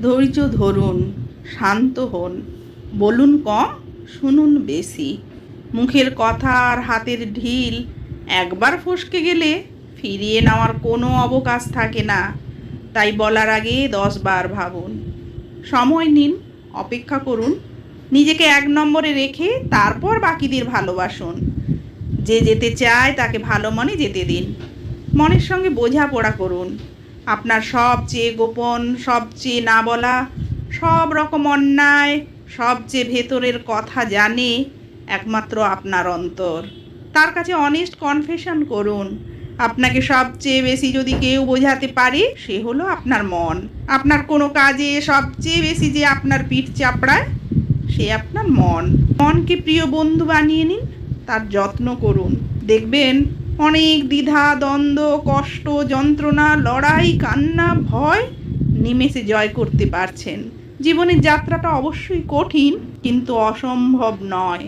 ধৈর্য ধরুন, শান্ত হন, বলুন কম, শুনুন বেশি। মুখের কথা আর হাতের ঢিল একবার ফসকে গেলে ফিরিয়ে নেওয়ার কোনো অবকাশ থাকে না। তাই বলার আগে 10 বার ভাবুন। সময় নিন, অপেক্ষা করুন, নিজেকে 1 নম্বরে রেখে তারপর বাকিদের ভালোবাসুন। যে যেতে চায় তাকে ভালো মনে যেতে দিন। মনের সঙ্গে বোঝাপড়া করুন। আপনার সবচেয়ে গোপন, সবচেয়ে না বলা, সব রকম অন্যায়, সবচেয়ে ভেতরের কথা জানে একমাত্র আপনার অন্তর। তার কাছে অনেস্ট কনফেশন করুন। আপনাকে সবচেয়ে বেশি যদি কেউ বোঝাতে পারে সে হলো আপনার মন। আপনার কোনো কাজে সবচেয়ে বেশি যে আপনার পিঠ চাপড়ায় সে আপনার মন। মনকে প্রিয় বন্ধু বানিয়ে নিন, তার যত্ন করুন। দেখবেন অনেক দ্বিধা, দ্বন্দ্ব, কষ্ট, যন্ত্রণা, লড়াই, কান্না, ভয় নিমেষে জয় করতে পারছেন। জীবনের যাত্রাটা অবশ্যই কঠিন, কিন্তু অসম্ভব নয়।